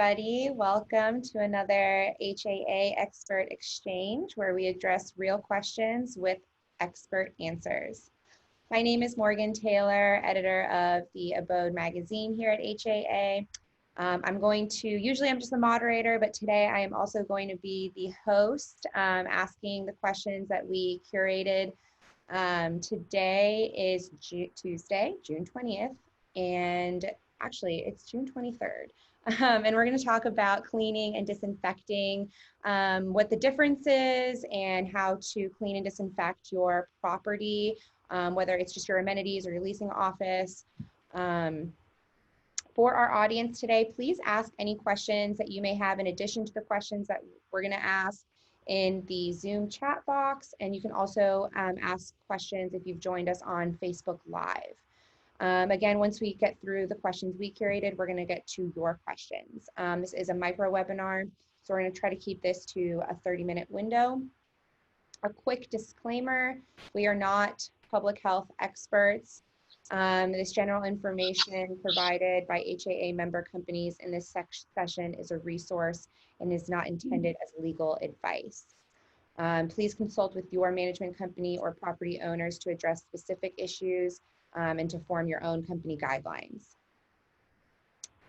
everybody. Welcome to another HAA Expert Exchange where we address real questions with expert answers. My name is Morgan Taylor, editor of the Abode magazine here at HAA. Usually I'm just the moderator, but today I am also going to be the host, asking the questions that we curated. Today is Tuesday, June 20th, and actually it's June 23rd. And we're going to talk about cleaning and disinfecting, what the difference is and how to clean and disinfect your property, whether it's just your amenities or your leasing office. For our audience today, please ask any questions that you may have in addition to the questions that we're going to ask in the Zoom chat box. And you can also ask questions if you've joined us on Facebook Live. Again, once we get through the questions we curated, we're going to get to your questions. This is a micro webinar, so we're going to try to keep this to a 30-minute window. A quick disclaimer, we are not public health experts. This general information provided by HAA member companies in this session is a resource and is not intended as legal advice. Please consult with your management company or property owners to address specific issues and to form your own company guidelines.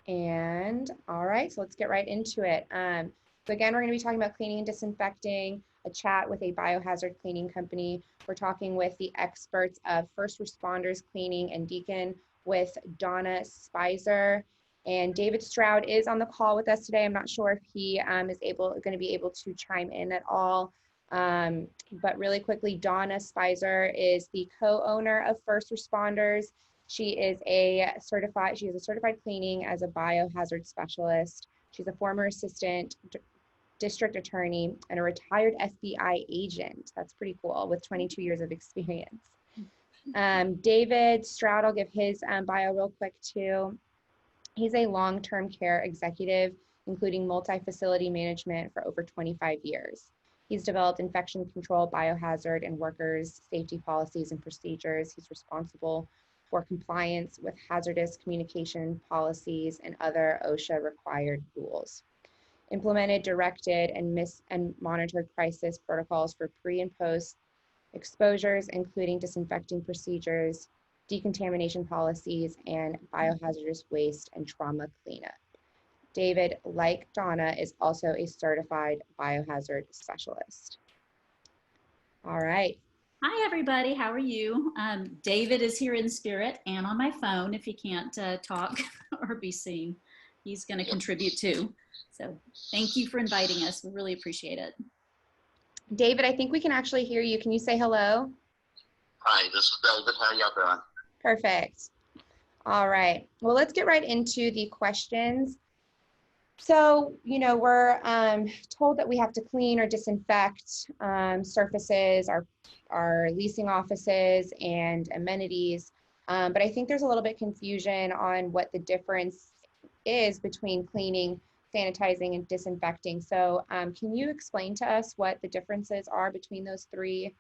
And all right, so let's get right into it. So again, we're going to be talking about cleaning and disinfecting, a chat with a biohazard cleaning company. We're talking with the experts of First Responders Cleaning and Decon with Donna Spiser. And David Stroud is on the call with us today. I'm not sure if he is going to be able to chime in at all. But really quickly, Donna Spiser is the co-owner of First Responders. She has a certified cleaning as a biohazard specialist. She's a former assistant district attorney and a retired FBI agent. That's pretty cool, with 22 years of experience. David Stroud, I'll give his bio real quick too. He's a long-term care executive, including multi-facility management for over 25 years. He's developed infection control, biohazard, and workers' safety policies and procedures. He's responsible for compliance with hazardous communication policies and other OSHA required rules. Implemented, directed, and monitored crisis protocols for pre and post exposures, including disinfecting procedures, decontamination policies, and biohazardous waste and trauma cleanup. David, like Donna, is also a certified biohazard specialist. All right. Hi, everybody. How are you? David is here in spirit and on my phone if he can't talk or be seen. He's going to contribute too. So thank you for inviting us. We really appreciate it. David, I think we can actually hear you. Can you say hello? Hi, this is David. How y'all doing? Perfect. All right. Well, let's get right into the questions. So, you know, we're told that we have to clean or disinfect surfaces, our leasing offices and amenities. But I think there's a little bit confusion on what the difference is between cleaning, sanitizing, and disinfecting. So can you explain to us what the differences are between those three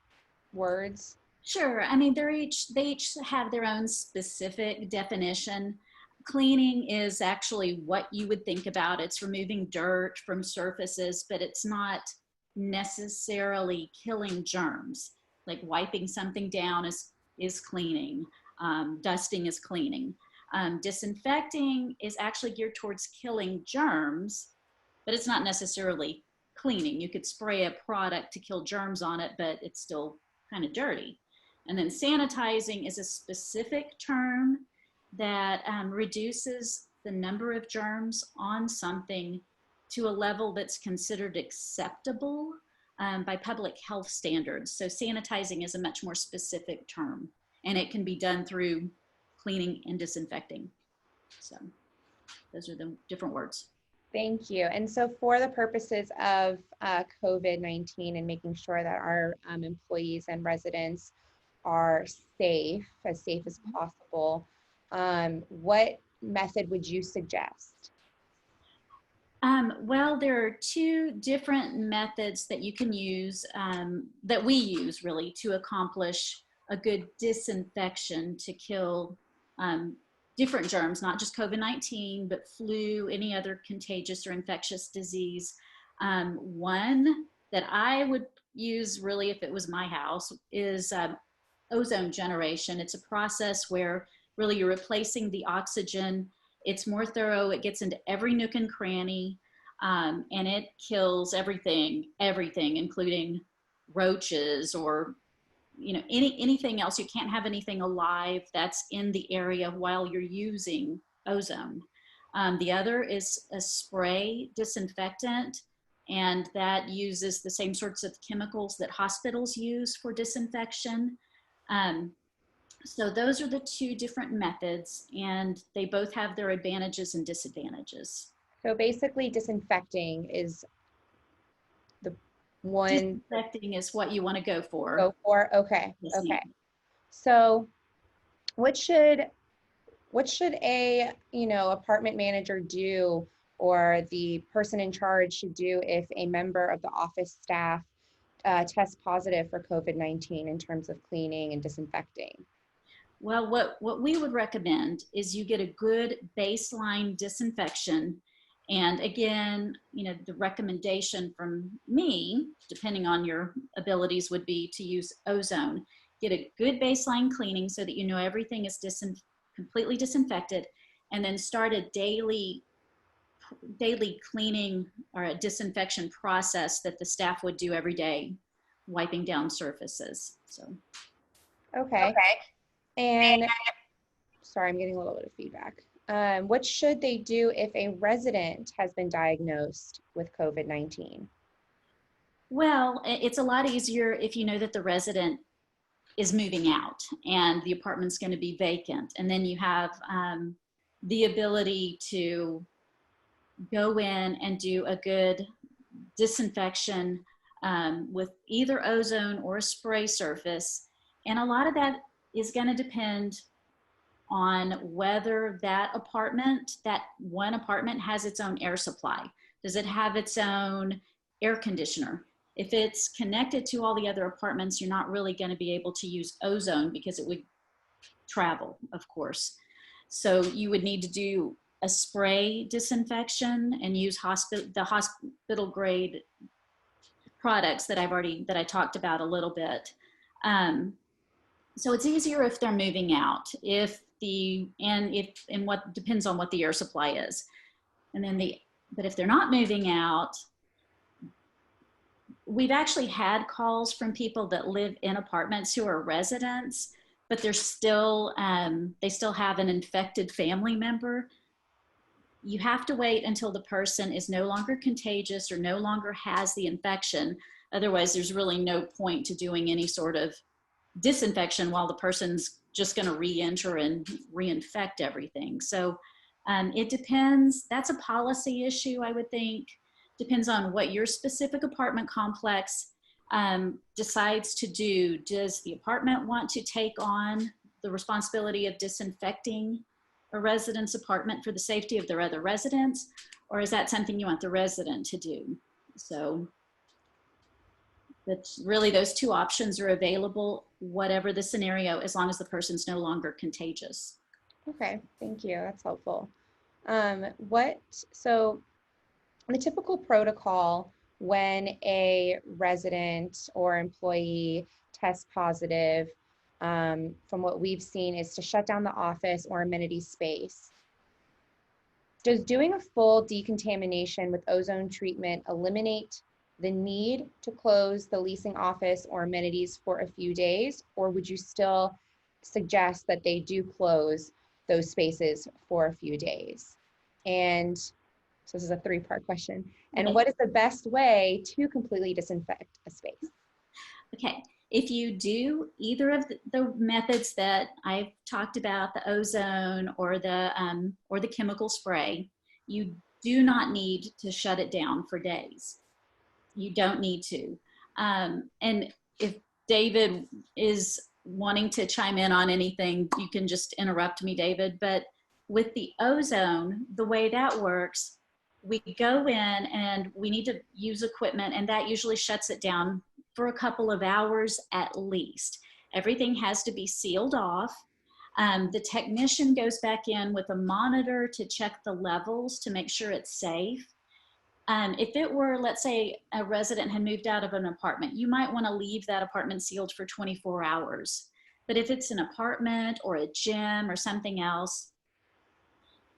words? Sure. I mean, they each have their own specific definition. Cleaning is actually what you would think about. It's removing dirt from surfaces, but it's not necessarily killing germs. Like wiping something down is cleaning. Dusting is cleaning. Disinfecting is actually geared towards killing germs, but it's not necessarily cleaning. You could spray a product to kill germs on it, but it's still kind of dirty. And then sanitizing is a specific term that reduces the number of germs on something to a level that's considered acceptable by public health standards. So sanitizing is a much more specific term, and it can be done through cleaning and disinfecting. So those are the different words. Thank you. And so for the purposes of COVID-19 and making sure that our employees and residents are safe as possible, what method would you suggest? Well, there are two different methods that you can use, that we use really, to accomplish a good disinfection to kill different germs, not just COVID-19, but flu, any other contagious or infectious disease. One that I would use really if it was my house is ozone generation. It's a process where really you're replacing the oxygen. It's more thorough. It gets into every nook and cranny, and it kills everything, including roaches or anything else. You can't have anything alive that's in the area while you're using ozone. The other is a spray disinfectant, and that uses the same sorts of chemicals that hospitals use for disinfection. So those are the two different methods, and they both have their advantages and disadvantages. So basically disinfecting is the one. Disinfecting is what you want to go for. Go for, okay, Yes, okay. ma'am. So what should a, apartment manager do, or the person in charge should do if a member of the office staff tests positive for COVID-19 in terms of cleaning and disinfecting? Well, what we would recommend is you get a good baseline disinfection. And again, the recommendation from me, depending on your abilities, would be to use ozone. Get a good baseline cleaning so that everything is completely disinfected, and then start a daily cleaning or a disinfection process that the staff would do every day, wiping down surfaces. So. Okay. And sorry, I'm getting a little bit of feedback. What should they do if a resident has been diagnosed with COVID-19? Well, it's a lot easier if you know that the resident is moving out and the apartment's going to be vacant. And then you have the ability to go in and do a good disinfection with either ozone or a spray surface. And a lot of that is going to depend on whether that one apartment has its own air supply. Does it have its own air conditioner? If it's connected to all the other apartments, you're not really going to be able to use ozone because it would travel, of course. So you would need to do a spray disinfection and use the hospital grade products that I talked about a little bit. So it's easier if they're moving out, what depends on what the air supply is. But if they're not moving out, we've actually had calls from people that live in apartments who are residents, but they still have an infected family member. You have to wait until the person is no longer contagious or no longer has the infection. Otherwise, there's really no point to doing any sort of disinfection while the person's just going to re-enter and reinfect everything. So it depends. That's a policy issue, I would think. Depends on what your specific apartment complex decides to do. Does the apartment want to take on the responsibility of disinfecting a resident's apartment for the safety of their other residents, or is that something you want the resident to do? So that's really, those two options are available, whatever the scenario, as long as the person's no longer contagious. Okay, thank you. That's helpful. So the typical protocol when a resident or employee tests positive, from what we've seen, is to shut down the office or amenity space. Does doing a full decontamination with ozone treatment eliminate the need to close the leasing office or amenities for a few days, or would you still suggest that they do close those spaces for a few days? And so this is a three-part question. And what is the best way to completely disinfect a space? Okay, if you do either of the methods that I've talked about, the ozone or the chemical spray, you do not need to shut it down for days. You don't need to. And if David is wanting to chime in on anything, you can just interrupt me, David. But with the ozone, the way that works, we go in and we need to use equipment, and that usually shuts it down for a couple of hours at least. Everything has to be sealed off. The technician goes back in with a monitor to check the levels to make sure it's safe. If it were, let's say, a resident had moved out of an apartment, you might want to leave that apartment sealed for 24 hours. But if it's an apartment or a gym or something else,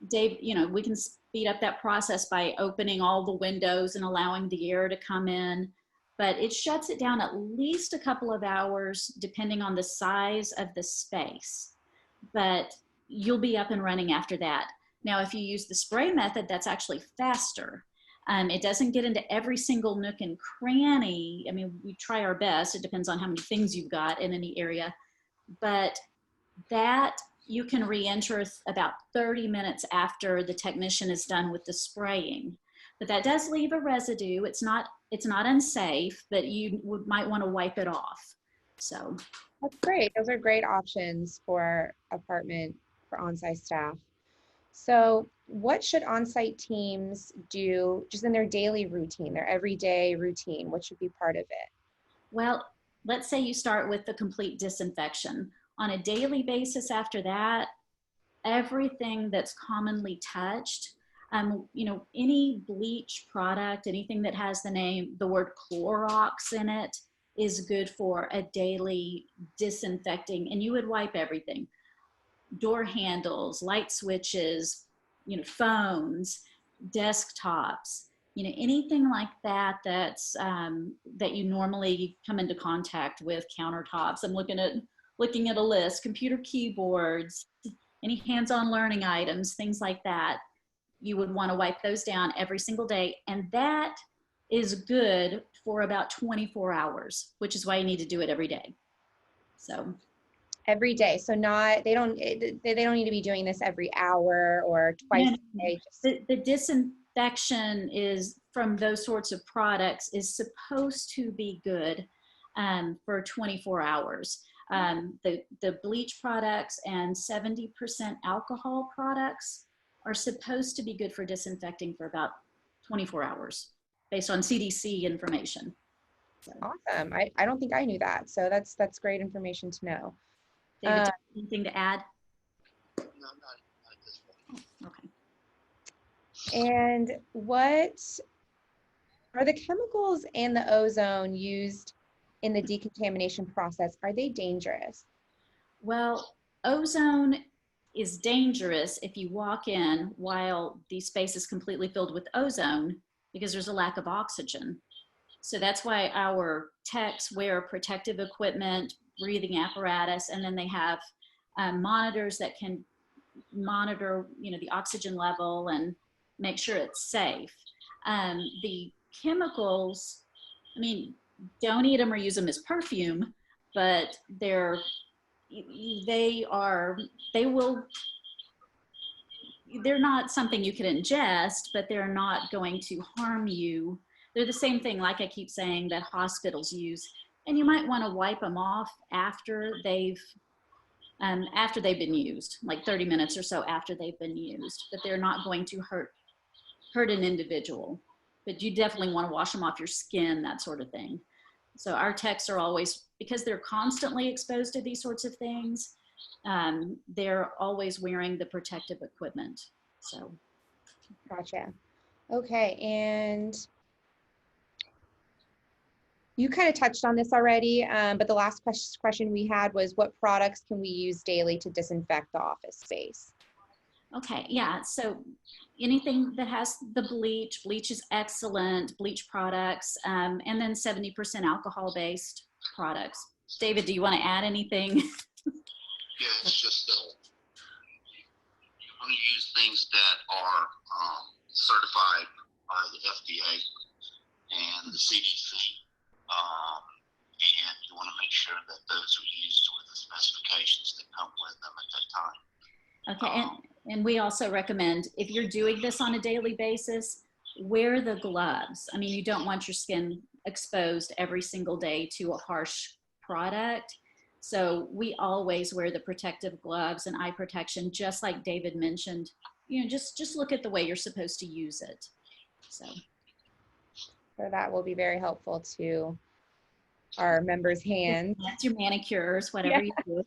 Dave, we can speed up that process by opening all the windows and allowing the air to come in. But it shuts it down at least a couple of hours, depending on the size of the space. But you'll be up and running after that. Now, if you use the spray method, that's actually faster. It doesn't get into every single nook and cranny. I mean, we try our best. It depends on how many things you've got in any area. But that you can re-enter about 30 minutes after the technician is done with the spraying. But that does leave a residue. It's not unsafe, but you might want to wipe it off. So that's great. Those are great options for on-site staff. So what should on-site teams do just in their daily routine, their everyday routine? What should be part of it? Well, let's say you start with the complete disinfection. On a daily basis after that, everything that's commonly touched, any bleach product, anything that has the word Clorox in it is good for a daily disinfecting, and you would wipe everything. Door handles, light switches, phones, desktops, anything like that that's that you normally come into contact with, countertops. I'm looking at a list, computer keyboards, any hands-on learning items, things like that. You would want to wipe those down every single day, and that is good for about 24 hours, which is why you need to do it every day. So every day. So they don't need to be doing this every hour or twice a day. The disinfection is from those sorts of products is supposed to be good for 24 hours. The bleach products and 70% alcohol products are supposed to be good for disinfecting for about 24 hours based on CDC information. So. Awesome. I don't think I knew that. So that's great information to know. David, anything to add? No, not at this point. Oh, okay. And what are the chemicals in the ozone used in the decontamination process? Are they dangerous? Well, ozone is dangerous if you walk in while the space is completely filled with ozone because there's a lack of oxygen. So that's why our techs wear protective equipment, breathing apparatus, and then they have monitors that can monitor, the oxygen level and make sure it's safe. The chemicals, don't eat them or use them as perfume, but they're not something you can ingest, but they're not going to harm you. They're the same thing, like I keep saying, that hospitals use. And you might want to wipe them off after they've been used, like 30 minutes or so after they've been used. But they're not going to hurt an individual. But you definitely want to wash them off your skin, that sort of thing. So our techs are always, because they're constantly exposed to these sorts of things, they're always wearing the protective equipment. So. Gotcha. Okay, and you kind of touched on this already, but the last question we had was, what products can we use daily to disinfect the office space? Okay, yeah, so anything that has the bleach is excellent, bleach products, and then 70% alcohol-based products. David, do you want to add anything? Yeah, it's just you want to use things that are certified by the FDA and the CDC, and you want to make sure that those are used with the specifications that come with them at that time. Okay, and we also recommend, if you're doing this on a daily basis, wear the gloves. You don't want your skin exposed every single day to a harsh product. So we always wear the protective gloves and eye protection, just like David mentioned. Just look at the way you're supposed to use it. So that will be very helpful to our members' hands. That's your manicures, whatever you do.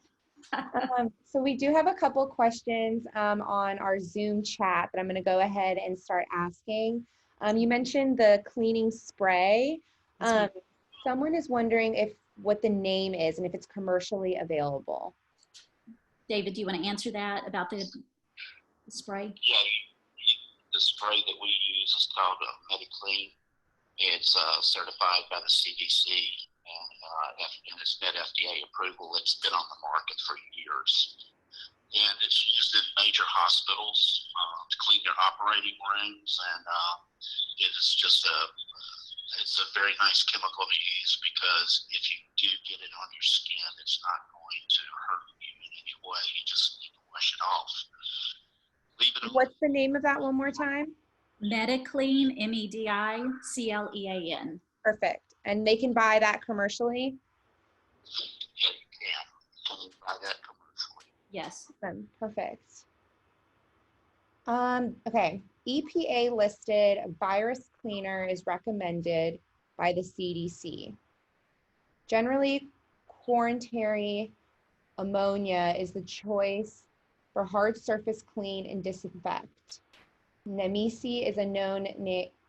So we do have a couple questions on our Zoom chat that I'm going to go ahead and start asking. You mentioned the cleaning spray. Someone is wondering what the name is and if it's commercially available. David, do you want to answer that about the spray? Yeah, the spray that we use is called MediClean. It's certified by the CDC and it's got FDA approval. It's been on the market for years. And it's used in major hospitals to clean their operating rooms. And it's just it's a very nice chemical to use because if you do get it on your skin, it's not going to hurt you in any way. You just need to wash it off. Leave it alone. What's the name of that one more time? MediClean, MEDICLEAN. Perfect. And they can buy that commercially? Yeah, you can. You can buy that commercially. Yes. Perfect. Okay. EPA listed virus cleaner is recommended by the CDC. Generally, quaternary ammonia is the choice for hard surface clean and disinfect. Nemesi is a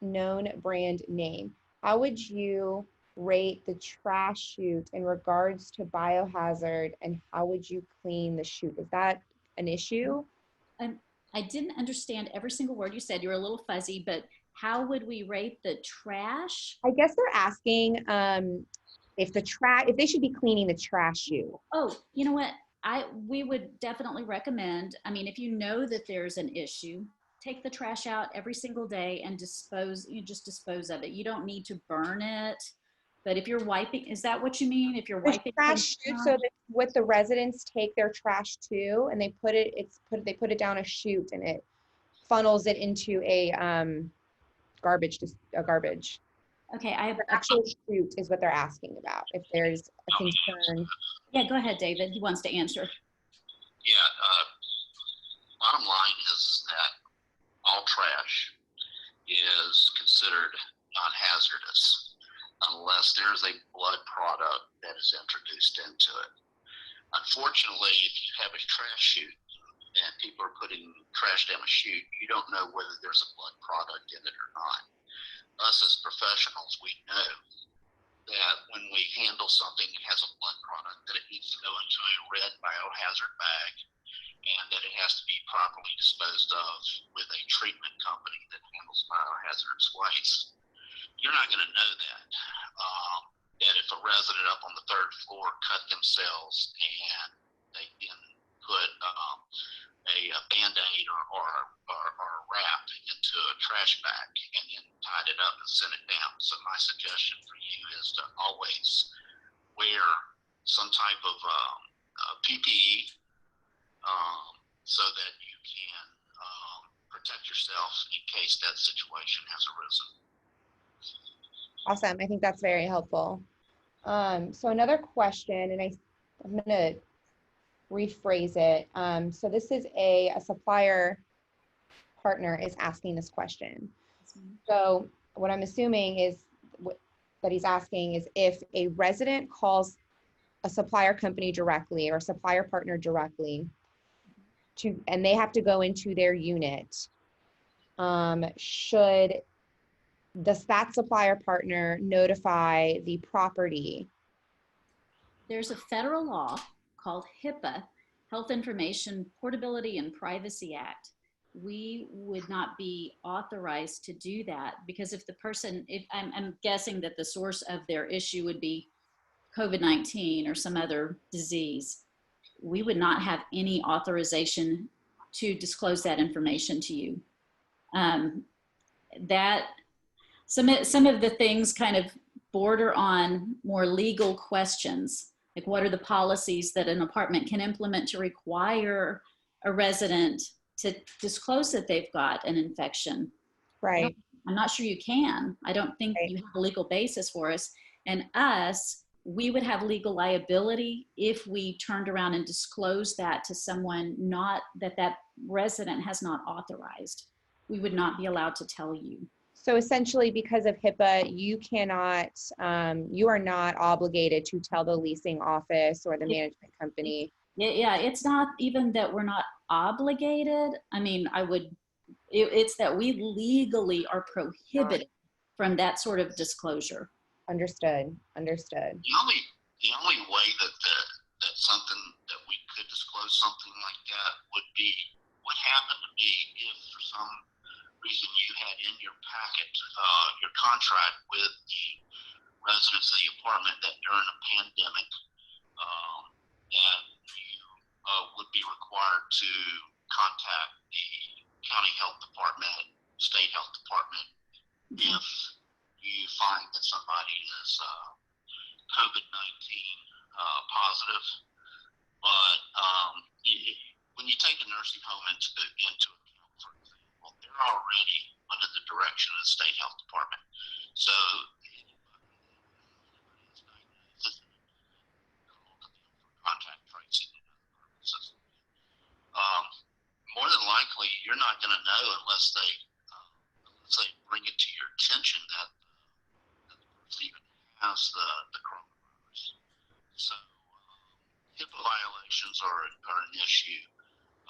known brand name. How would you rate the trash chute in regards to biohazard, and how would you clean the chute? Is that an issue? I didn't understand every single word you said. You were a little fuzzy, but how would we rate the trash? I guess they're asking if they should be cleaning the trash chute. Oh, you know what? We would definitely recommend, I mean, if you know that there's an issue, take the trash out every single day and just dispose of it. You don't need to burn it. But if you're wiping, is that what you mean? If you're wiping trash chute, so that what the residents take their trash to, and they put it down a chute, and it funnels it into a garbage. Okay, the actual chute is what they're asking about. If there's a concern. Yeah, go ahead, David. He wants to answer. Yeah, bottom line is that all trash is considered non-hazardous unless there's a blood product that is introduced into it. Unfortunately, if you have a trash chute and people are putting trash down a chute, you don't know whether there's a blood product in it or not. Us as professionals, we know that when we handle something that has a blood product, that it needs to go into a red biohazard bag and that it has to be properly disposed of with a treatment company that handles biohazardous waste. You're not going to know that. That if a resident up on the third floor cut themselves and they then put a Band-Aid or a wrap into a trash bag and then tied it up and sent it down. So my suggestion for you is to always wear some type of PPE so that you can protect yourself in case that situation has arisen. Awesome. I think that's very helpful. So another question, and I'm going to rephrase it. So this is a supplier partner is asking this question. So what I'm assuming is that he's asking is if a resident calls a supplier company directly or a supplier partner directly and they have to go into their unit, does that supplier partner notify the property? There's a federal law called HIPAA, Health Information Portability and Privacy Act. We would not be authorized to do that because if the person, I'm guessing that the source of their issue would be COVID-19 or some other disease, we would not have any authorization to disclose that information to you. Some of the things kind of border on more legal questions, like what are the policies that an apartment can implement to require a resident to disclose that they've got an infection. Right. I'm not sure you can. I don't think you have a legal basis for us. And we would have legal liability if we turned around and disclosed that to someone that resident has not authorized. We would not be allowed to tell you. So essentially, because of HIPAA, you are not obligated to tell the leasing office or the management company Yeah, it's not even that we're not obligated. I mean, it's that we legally are prohibited from that sort of disclosure. Understood. Understood. The only way that something that we could disclose something like that would be what happened to be if for some reason you had in your packet your contract with the residents of the apartment that during a pandemic that you would be required to contact the county health department, state health department, if you find that somebody is COVID-19 positive. But when you take a nursing home into account, for example, they're already under the direction of the state health department. So contact tracing and other purposes. More than likely, you're not going to know unless they bring it to your attention that the person even has the coronavirus. So HIPAA violations are an issue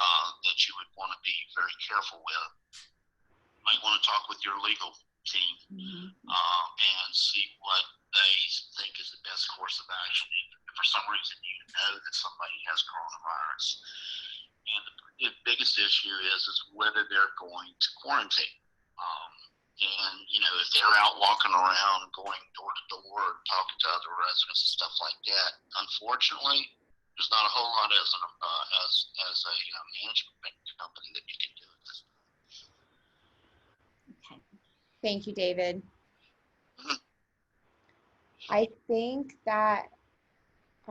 that you would want to be very careful with. You might want to talk with your legal team and see what they think is the best course of action. If for some reason you know that somebody has coronavirus. And the biggest issue is whether they're going to quarantine. And, you know, if they're out walking around, going door to door, talking to other residents and stuff like that, unfortunately, there's not a whole lot as a management company that you can do at this time. Okay. Thank you, David. I think that's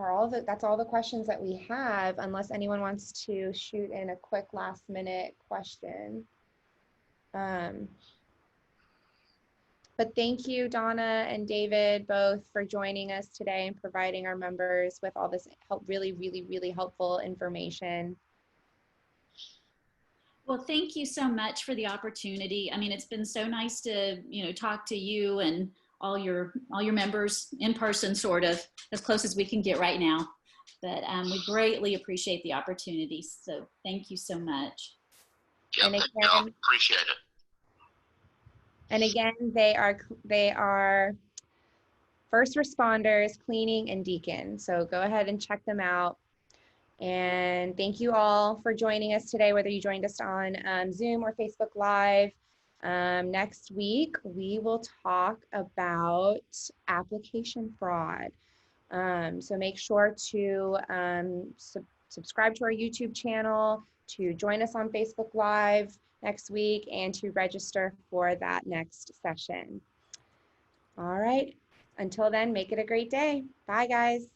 all the questions that we have, unless anyone wants to shoot in a quick last minute question. But thank you, Donna and David, both for joining us today and providing our members with all this really helpful information. Well, thank you so much for the opportunity. I mean, it's been so nice to, you know, talk to you and all your members in person, sort of as close as we can get right now. But we greatly appreciate the opportunity. So thank you so much. Yeah, and again, appreciate it. And again, they are first responders, cleaning, and Decon. So go ahead and check them out. And thank you all for joining us today, whether you joined us on Zoom or Facebook Live. Next week, we will talk about application fraud. So make sure to subscribe to our YouTube channel, to join us on Facebook Live next week, and to register for that next session. All right, until then, make it a great day. Bye, guys.